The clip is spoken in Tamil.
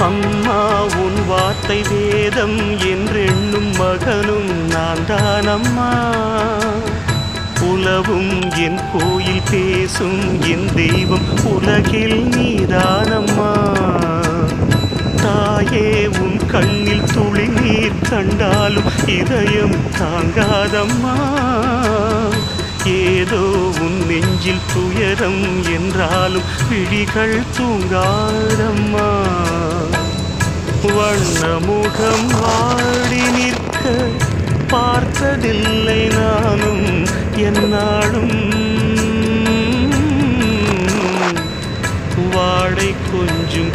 அம்மா உன் வார்த்தை வேதம் என்றெண்ணும் மகனும் நான் தானம்மா. உலவும் என் கோயில் பேசும் என் தெய்வம் உலகில் நீதானம்மா. தாயே உன் கண்ணில் துளி நீர் கண்டாலும் இதயம் தாங்காதம்மா. ஏதோ உன் நெஞ்சில் துயரம் என்றாலும் விழிகள் தூங்காதம்மா. வண்ணமுகம் வாடி நிற்க பார்த்ததில்லை நானும் என்னாலும். வாடை கொஞ்சம்